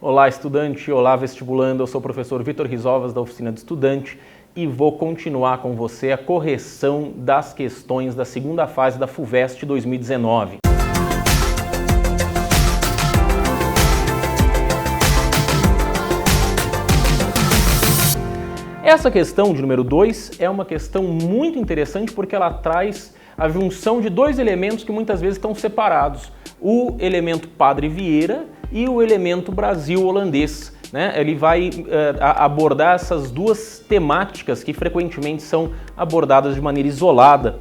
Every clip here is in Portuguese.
Olá, estudante! Olá, vestibulando! Eu sou o professor Vitor Rizovas, da Oficina do Estudante, e vou continuar com você a correção das questões da segunda fase da FUVEST 2019. Essa questão de número 2 é uma questão muito interessante porque ela traz a junção de dois elementos que muitas vezes estão separados. O elemento Padre Vieira e o elemento Brasil holandês, né? Ele vai abordar essas duas temáticas que frequentemente são abordadas de maneira isolada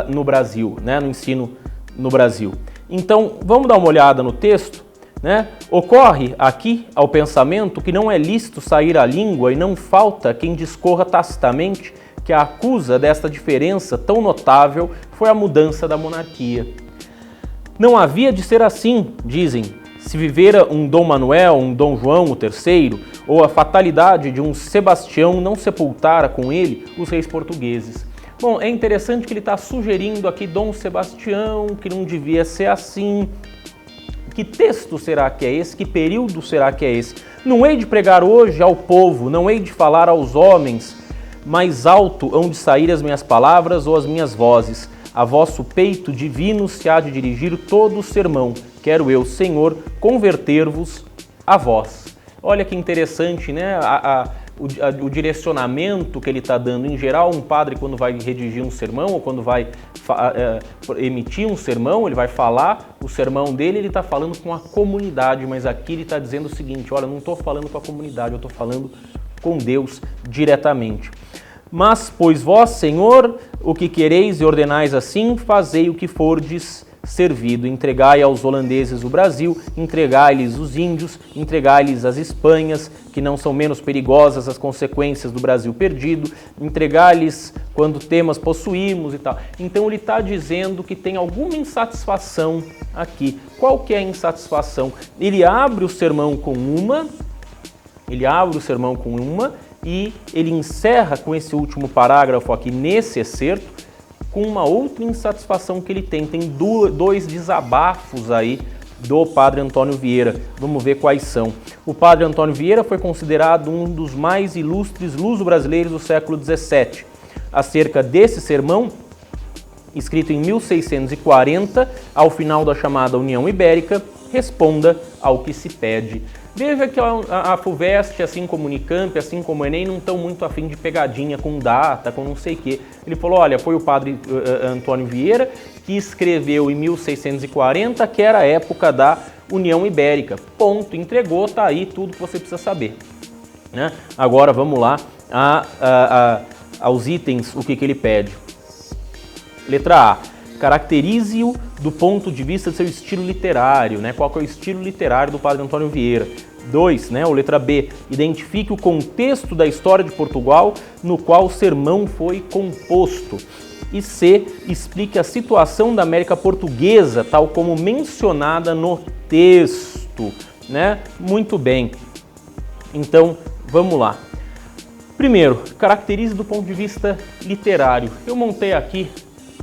no Brasil, né? No ensino no Brasil. Então, vamos dar uma olhada no texto, né? Ocorre aqui ao pensamento que não é lícito sair a língua e não falta quem discorra tacitamente que a acusa desta diferença tão notável foi a mudança da monarquia. Não havia de ser assim, dizem, se vivera um Dom Manuel, um Dom João III, ou a fatalidade de um Sebastião não sepultara com ele os reis portugueses. Bom, é interessante que ele está sugerindo aqui Dom Sebastião, que não devia ser assim. Que texto será que é esse? Que período será que é esse? Não hei de pregar hoje ao povo, não hei de falar aos homens, mais alto hão de sair as minhas palavras ou as minhas vozes. A vosso peito divino se há de dirigir todo o sermão. Quero eu, Senhor, converter-vos a vós. Olha que interessante, né? O direcionamento que ele está dando. Em geral, um padre, quando vai redigir um sermão ou quando vai emitir um sermão, ele vai falar o sermão dele, ele está falando com a comunidade, mas aqui ele está dizendo o seguinte: olha, não estou falando com a comunidade, eu estou falando com Deus diretamente. Mas, pois vós, Senhor, o que quereis e ordenais assim, fazei o que fordes servido. Entregai aos holandeses o Brasil, entregai-lhes os índios, entregai-lhes as Espanhas, que não são menos perigosas as consequências do Brasil perdido, entregai-lhes quando temas possuímos e tal. Então ele está dizendo que tem alguma insatisfação aqui. Qual que é a insatisfação? Ele abre o sermão com uma e ele encerra com esse último parágrafo aqui nesse excerto com uma outra insatisfação que ele tem. Tem dois desabafos aí do Padre Antônio Vieira. Vamos ver quais são. O Padre Antônio Vieira foi considerado um dos mais ilustres luso-brasileiros do século XVII. Acerca desse sermão, escrito em 1640, ao final da chamada União Ibérica, responda ao que se pede. Veja que a FUVEST, assim como o Unicamp, assim como o Enem, não estão muito afim de pegadinha com data, com não sei o quê. Ele falou, olha, foi o padre Antônio Vieira que escreveu em 1640, que era a época da União Ibérica. Ponto, entregou, tá aí tudo que você precisa saber. Né? Agora vamos lá aos itens, o que ele pede. Letra A. Caracterize-o do ponto de vista do seu estilo literário, né? Qual que é o estilo literário do Padre Antônio Vieira? 2, né? Ou letra B, identifique o contexto da história de Portugal no qual o sermão foi composto. E C, explique a situação da América Portuguesa, tal como mencionada no texto, né? Muito bem. Então, vamos lá. Primeiro, caracterize do ponto de vista literário. Eu montei aqui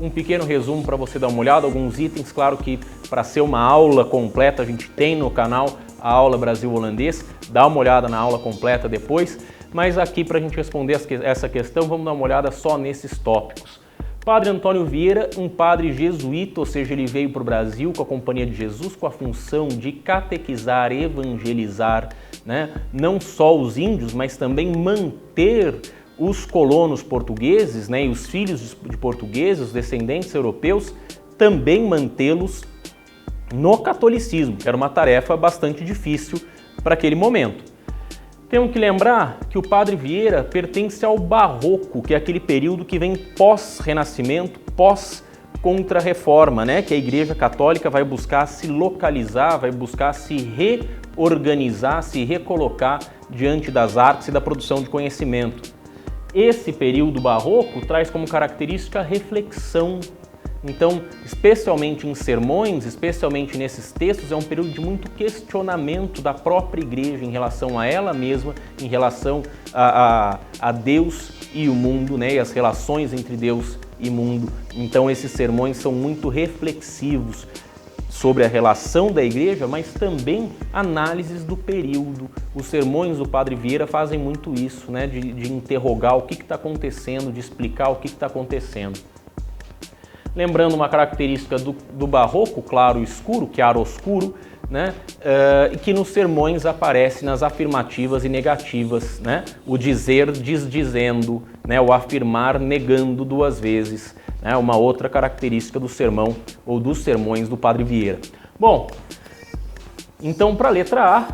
um pequeno resumo para você dar uma olhada, alguns itens, claro que para ser uma aula completa a gente tem no canal a aula Brasil Holandês, dá uma olhada na aula completa depois, mas aqui para a gente responder essa questão vamos dar uma olhada só nesses tópicos. Padre Antônio Vieira, um padre jesuíta, ou seja, ele veio para o Brasil com a Companhia de Jesus com a função de catequizar, evangelizar, né? Não só os índios, mas também manter os colonos portugueses, né, e os filhos de portugueses, os descendentes europeus, também mantê-los no catolicismo, que era uma tarefa bastante difícil para aquele momento. Temos que lembrar que o Padre Vieira pertence ao Barroco, que é aquele período que vem pós-Renascimento, pós-Contra-Reforma, né, que a Igreja Católica vai buscar se localizar, vai buscar se reorganizar, se recolocar diante das artes e da produção de conhecimento. Esse período barroco traz como característica a reflexão. Então, especialmente em sermões, especialmente nesses textos, é um período de muito questionamento da própria igreja em relação a ela mesma, em relação a Deus e o mundo, né? E as relações entre Deus e mundo. Então, esses sermões são muito reflexivos. sobre a relação da igreja, mas também análises do período. Os sermões do Padre Vieira fazem muito isso, né? De interrogar o que está acontecendo, de explicar o que está acontecendo. Lembrando uma característica do barroco, claro e escuro, chiaro-oscuro, né? E que nos sermões aparece nas afirmativas e negativas, né? O dizer desdizendo, né? O afirmar negando duas vezes, né? Uma outra característica do sermão ou dos sermões do Padre Vieira. Bom, então para a letra A,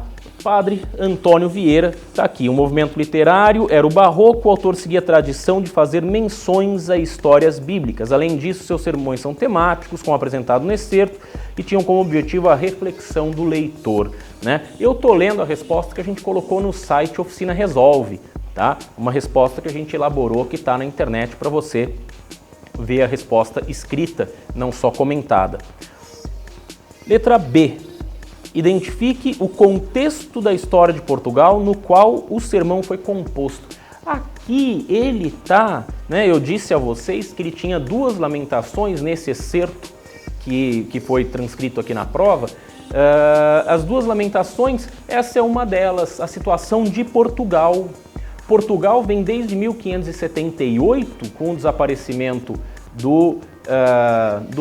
Padre Antônio Vieira está aqui. O movimento literário era o barroco, o autor seguia a tradição de fazer menções a histórias bíblicas. Além disso, seus sermões são temáticos, como apresentado no excerto, e tinham como objetivo a reflexão do leitor, né? Eu estou lendo a resposta que a gente colocou no site Oficina Resolve, tá? Uma resposta que a gente elaborou, que está na internet para você ver a resposta escrita, não só comentada. Letra B. Identifique o contexto da história de Portugal no qual o sermão foi composto. Aqui ele está, né? Eu disse a vocês que ele tinha duas lamentações nesse excerto que foi transcrito aqui na prova. As duas lamentações, essa é uma delas, a situação de Portugal. Portugal vem desde 1578, com o desaparecimento do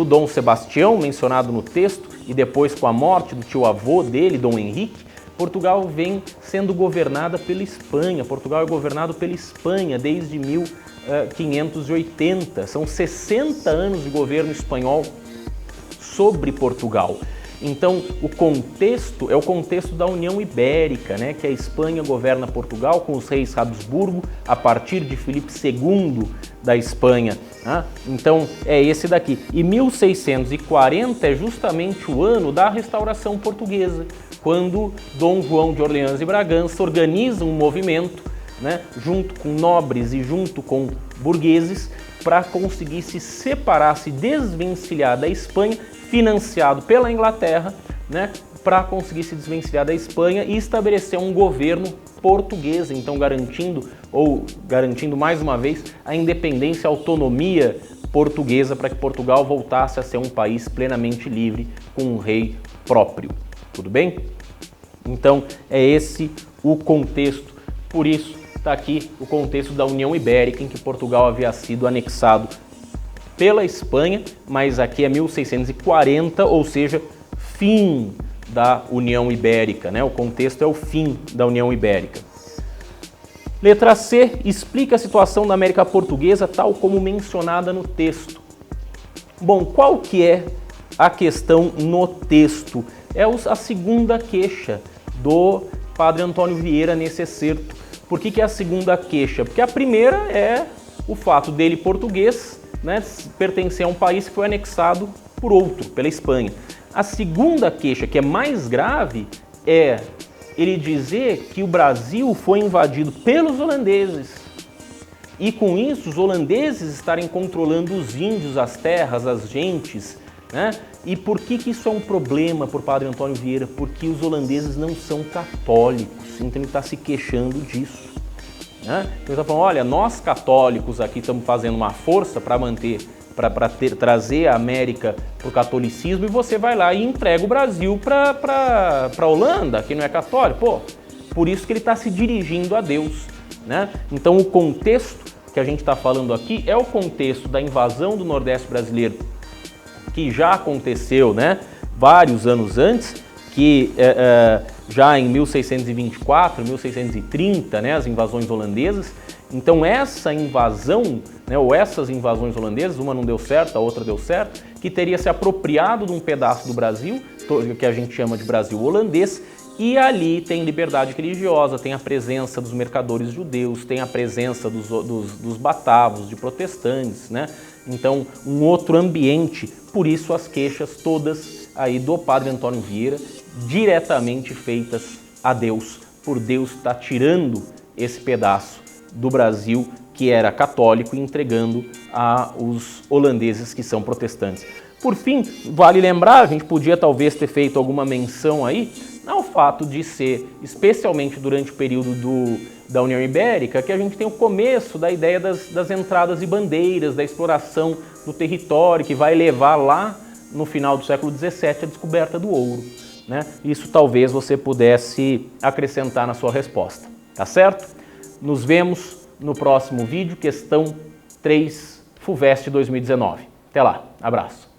Dom Sebastião, mencionado no texto, e depois com a morte do tio-avô dele, Dom Henrique. Portugal vem sendo governada pela Espanha. Portugal é governado pela Espanha desde 1580. São 60 anos de governo espanhol sobre Portugal. Então, o contexto é o contexto da União Ibérica, né? Que a Espanha governa Portugal com os reis Habsburgo a partir de Filipe II da Espanha. Né? Então, é esse daqui. E 1640 é justamente o ano da restauração portuguesa, quando Dom João de Orleans e Bragança organiza um movimento, né? Junto com nobres e junto com burgueses, para conseguir se separar, se desvencilhar da Espanha, financiado pela Inglaterra, né, para conseguir se desvencilhar da Espanha e estabelecer um governo português, então garantindo mais uma vez a independência, a autonomia portuguesa, para que Portugal voltasse a ser um país plenamente livre, com um rei próprio. Tudo bem? Então é esse o contexto, por isso está aqui o contexto da União Ibérica, em que Portugal havia sido anexado pela Espanha, mas aqui é 1640, ou seja, fim da União Ibérica, né? O contexto é o fim da União Ibérica. Letra C, explica a situação da América Portuguesa tal como mencionada no texto. Bom, qual que é a questão no texto? É a segunda queixa do Padre Antônio Vieira nesse excerto. Por que é a segunda queixa? Porque a primeira é o fato dele, português, né, pertencer a um país que foi anexado por outro, pela Espanha. A segunda queixa, que é mais grave, é ele dizer que o Brasil foi invadido pelos holandeses. E com isso, os holandeses estarem controlando os índios, as terras, as gentes, né? E por que isso é um problema para o Padre Antônio Vieira? Porque os holandeses não são católicos, então ele está se queixando disso. Né? Então ele está falando, olha, nós católicos aqui estamos fazendo uma força para trazer a América para o catolicismo, e você vai lá e entrega o Brasil para a Holanda, que não é católico. Pô, por isso que ele está se dirigindo a Deus. Né? Então o contexto que a gente está falando aqui é o contexto da invasão do Nordeste brasileiro, que já aconteceu, né, vários anos antes, que já em 1624, 1630, né, as invasões holandesas. Então essa invasão, né, ou essas invasões holandesas, uma não deu certo, a outra deu certo, que teria se apropriado de um pedaço do Brasil, que a gente chama de Brasil holandês, e ali tem liberdade religiosa, tem a presença dos mercadores judeus, tem a presença dos batavos, de protestantes, né? Então, um outro ambiente, por isso as queixas todas aí do Padre Antônio Vieira, diretamente feitas a Deus, por Deus estar tirando esse pedaço do Brasil que era católico e entregando aos holandeses que são protestantes. Por fim, vale lembrar, a gente podia talvez ter feito alguma menção aí, ao fato de ser, especialmente durante o período da União Ibérica, que a gente tem o começo da ideia das entradas e bandeiras, da exploração do território, que vai levar lá no final do século XVII, a descoberta do ouro, né? Isso talvez você pudesse acrescentar na sua resposta, tá certo? Nos vemos no próximo vídeo, questão 3, FUVEST 2019. Até lá, abraço!